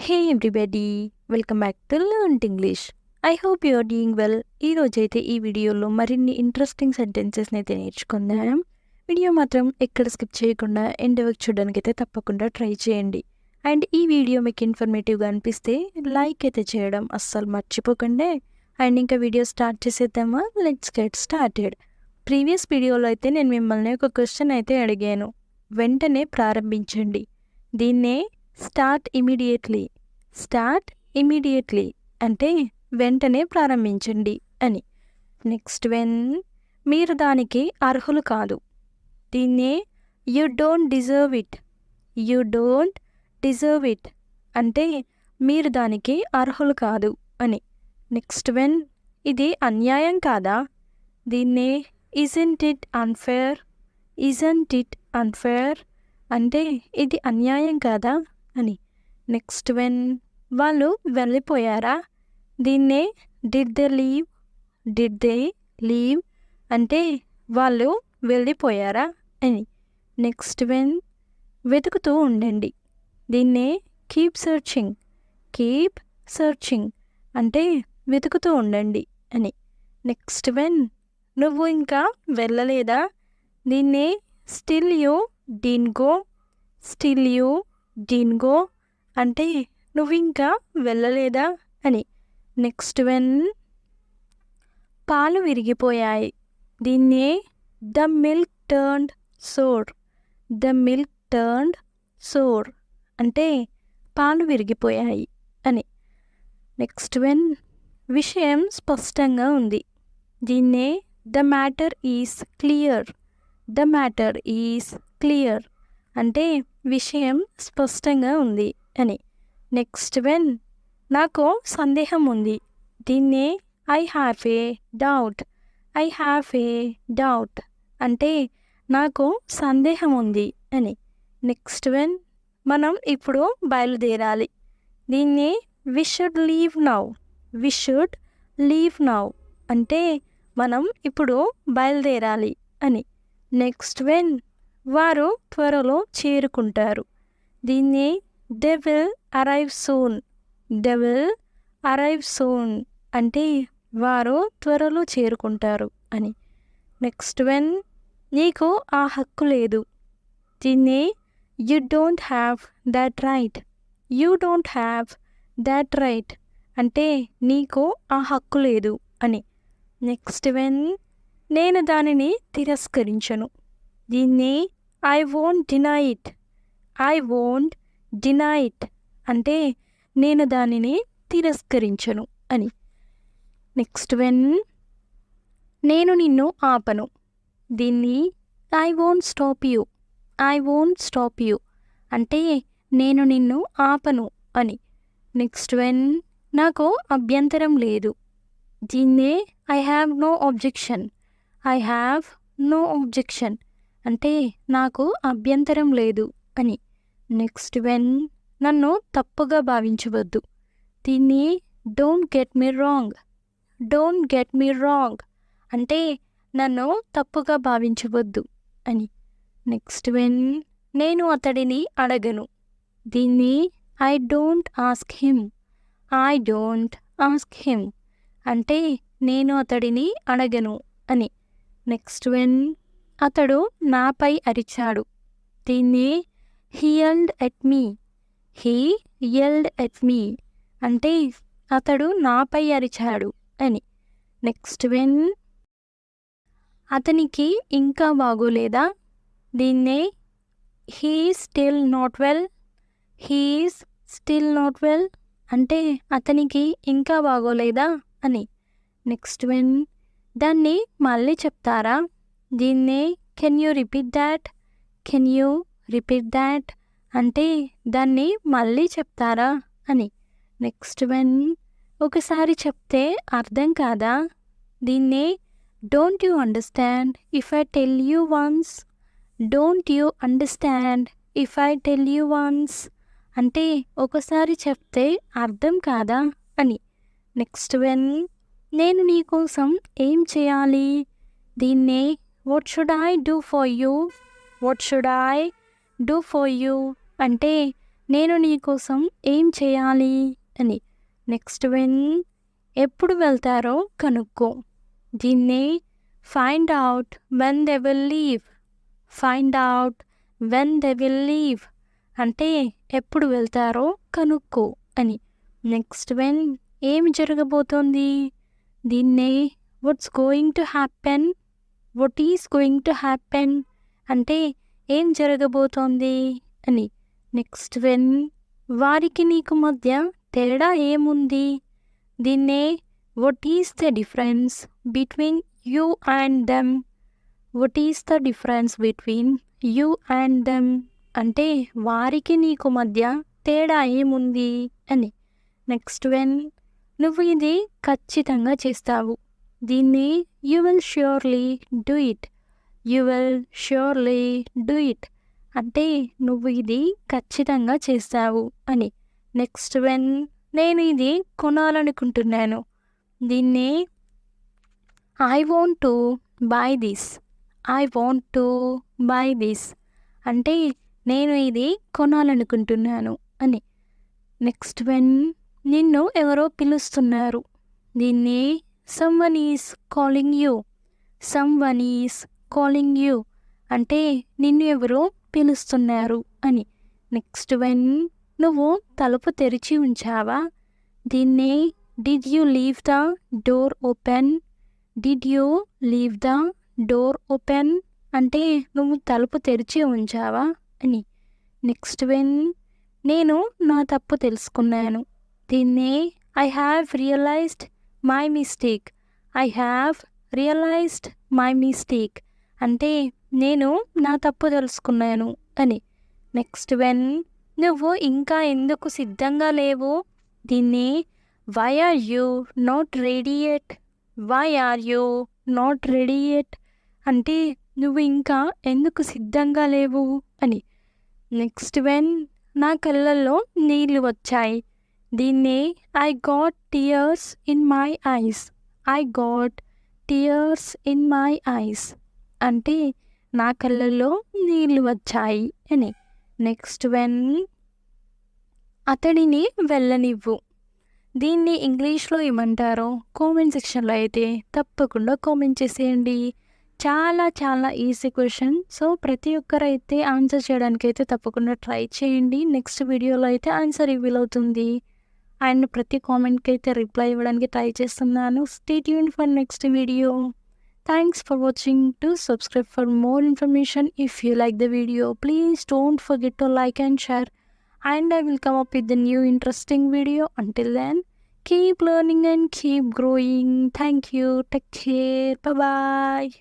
Hey everybody, welcome back to learn English. I hope you are doing well. ఈరోజైతే ఈ వీడియోలో మరిన్ని interesting సెంటెన్సెస్ని అయితే నేర్చుకుందాం. వీడియో మాత్రం ఎక్కడ స్కిప్ చేయకుండా ఎండ్ వరకు చూడడానికి అయితే తప్పకుండా ట్రై చేయండి. అండ్ ఈ వీడియో మీకు ఇన్ఫర్మేటివ్గా అనిపిస్తే లైక్ అయితే చేయడం అస్సలు మర్చిపోకండి. అండ్ ఇంకా వీడియో స్టార్ట్ చేసేద్దామా? Let's get started. ప్రీవియస్ వీడియోలో అయితే నేను మిమ్మల్ని ఒక క్వశ్చన్ అయితే అడిగాను. వెంటనే ప్రారంభించండి. దీన్నే స్టార్ట్ ఇమీడియట్లీ అంటే వెంటనే ప్రారంభించండి అని. నెక్స్ట్ వెన్ మీరు దానికి అర్హులు కాదు. దీన్నే యూ డోంట్ డిజర్వ్ ఇట్ అంటే మీరు దానికి అర్హులు కాదు అని. నెక్స్ట్ వెన్ ఇది అన్యాయం కాదా? దీన్నే ఇజంట్ ఇట్ అన్ఫేర్ అంటే ఇది అన్యాయం కాదా అని. నెక్స్ట్ వెన్ వాళ్ళు వెళ్ళిపోయారా? దీన్నే డిడ్ దే లీవ్ అంటే వాళ్ళు వెళ్ళిపోయారా అని. నెక్స్ట్ వెన్ వెతుకుతూ ఉండండి. దీన్నే కీప్ సర్చింగ్ అంటే వెతుకుతూ ఉండండి అని. నెక్స్ట్ వెన్ నువ్వు ఇంకా వెళ్ళలేదా? దీన్నే స్టిల్ యూ డీన్ గో అంటే నువ్వు ఇంకా వెళ్ళలేదా అని. నెక్స్ట్ వెన్ పాలు విరిగిపోయాయి. దీన్నే ద మిల్క్ టర్న్డ్ సోర్ అంటే పాలు విరిగిపోయాయి అని. నెక్స్ట్ వెన్ విషయం స్పష్టంగా ఉంది. దీన్నే ద మ్యాటర్ ఈజ్ క్లియర్ అంటే విషయం స్పష్టంగా ఉంది అని. నెక్స్ట్ వెన్ నాకు సందేహం ఉంది. దీన్నే ఐ హ్యావ్ ఏ డౌట్ అంటే నాకు సందేహం ఉంది అని. నెక్స్ట్ వెన్ మనం ఇప్పుడు బయలుదేరాలి. దీన్ని వి షుడ్ లీవ్ నౌ అంటే మనం ఇప్పుడు బయలుదేరాలి అని. నెక్స్ట్ వెన్ వారు త్వరలో చేరుకుంటారు. దీన్ని దే విల్ అరైవ్ సూన్ అంటే వారు త్వరలో చేరుకుంటారు అని. నెక్స్ట్ వెన్ నీకు ఆ హక్కు లేదు. దీన్ని you don't have that right అంటే నీకు ఆ హక్కు లేదు అని. నెక్స్ట్ వెన్ నేను దానిని తిరస్కరించను. దీన్ని ఐ వోంట్ డినై ఇట్ అంటే నేను దానిని తిరస్కరించను అని. నెక్స్ట్ వెన్ నేను నిన్ను ఆపను. దీన్ని ఐ వోంట్ స్టాప్ యూ అంటే నేను నిన్ను ఆపను అని. నెక్స్ట్ వెన్ నాకు అభ్యంతరం లేదు. దీన్నే ఐ హ్యావ్ నో ఆబ్జెక్షన్ అంటే నాకు అభ్యంతరం లేదు అని. నెక్స్ట్ వెన్ నన్ను తప్పుగా భావించవద్దు. దీన్ని డోంట్ గెట్ మీ రాంగ్ అంటే నన్ను తప్పుగా భావించవద్దు అని. నెక్స్ట్ వెన్ నేను అతడిని అడగను. దీన్ని ఐ డోంట్ ఆస్క్ హిమ్ అంటే నేను అతడిని అడగను అని. నెక్స్ట్ వెన్ అతడు నాపై అరిచాడు. దీన్ని హీ యెల్డ్ ఎట్ మీ అంటే అతడు నాపై అరిచాడు అని. నెక్స్ట్ వెన్ అతనికి ఇంకా బాగోలేదా? దీన్నే హీఈస్ స్టిల్ నాట్ వెల్ అంటే అతనికి ఇంకా బాగోలేదా అని. నెక్స్ట్ వెన్ దాన్ని మళ్ళీ చెప్తారా? దీన్నే కెన్ యూ రిపీట్ దాట్ అంటే దాన్ని మళ్ళీ చెప్తారా అని. నెక్స్ట్ వెన్ ఒకసారి చెప్తే అర్థం కాదా? దీన్నే don't you understand if I tell you once అంటే ఒకసారి చెప్తే అర్థం కాదా అని. నెక్స్ట్ వెన్ నేను నీ కోసం ఏం చేయాలి? దీన్నే what should I do for you అంటే నేను నీ కోసం ఏం చేయాలి అని. నెక్స్ట్ వెన్ ఎప్పుడు వెళ్తారో కనుక్కో. దీన్నే find out when they will leave. Find out when they will leave అంటే ఎప్పుడు వెళ్తారో కనుక్కో అని. నెక్స్ట్ వెన్ ఏమి జరగబోతోంది. దీన్నే what's going to happen. What is going to happen అంటే ఏం జరగబోతోంది అని. నెక్స్ట్ వెన్ వారికి నీకు మధ్య తేడా ఏముంది. దీన్నే what is the difference between you and them. What is the difference between you and them అంటే వారికి నీకు మధ్య తేడా ఏముంది అని. నెక్స్ట్ వెన్ నువ్వు ఇది ఖచ్చితంగా చేస్తావు. దీన్ని you will surely do it. You will surely do it అంటే నువ్వు ఇది ఖచ్చితంగా చేస్తావు అని. నెక్స్ట్ వెన్ నేను ఇది కొనాలనుకుంటున్నాను. దీన్ని I want to buy this. I want to buy this అంటే నేను ఇది కొనాలనుకుంటున్నాను అని. నెక్స్ట్ వెన్ నిన్ను ఎవరో పిలుస్తున్నారు. దీన్ని someone is calling you. Someone is calling you అంటే నిన్ను ఎవరో పిలుస్తున్నారు అని. నెక్స్ట్ వెన్ నువ్వు తలుపు తెరిచి ఉంచావా. దీన్నే did you leave the door open. Did you leave the door open అంటే నువ్వు తలుపు తెరిచి ఉంచావా అని. నెక్స్ట్ వెన్ నేను నా తప్పు తెలుసుకున్నాను. దీన్నే I have realized my mistake. I have realized my mistake అంటే నేను నా తప్పు తెలుసుకున్నాను అని. నెక్స్ట్ వెన్ నువ్వు ఇంకా ఎందుకు సిద్ధంగా లేవు. దీన్ని why are you not ready yet. Why are you not ready yet అంటే నువ్వు ఇంకా ఎందుకు సిద్ధంగా లేవు అని. నెక్స్ట్ వెన్ నా కళ్ళల్లో నీళ్ళు వచ్చాయి. దీన్ని I got tears in my eyes. I got tears in my eyes అంటే నా కళ్ళల్లో నీళ్ళు వచ్చాయి అని. నెక్స్ట్ వెన్ అతడిని వెళ్ళనివ్వు. దీన్ని ఇంగ్లీష్లో ఏమంటారో కామెంట్ సెక్షన్లో అయితే తప్పకుండా కామెంట్ చేసేయండి. చాలా చాలా ఈజీ క్వశ్చన్. సో ప్రతి ఒక్కరైతే ఆన్సర్ చేయడానికి అయితే తప్పకుండా ట్రై చేయండి. నెక్స్ట్ వీడియోలో అయితే ఆన్సర్ రివీల్ అవుతుంది. అండ్ ప్రతి కామెంట్కి అయితే రిప్లై ఇవ్వడానికి ట్రై చేస్తున్నాను. Stay tuned for next video. Thanks for watching. Do subscribe for more information. If you like the video, please don't forget to like and share. And I will come up with the new interesting video. Until then, keep learning and keep growing. Thank you. Take care. Bye bye.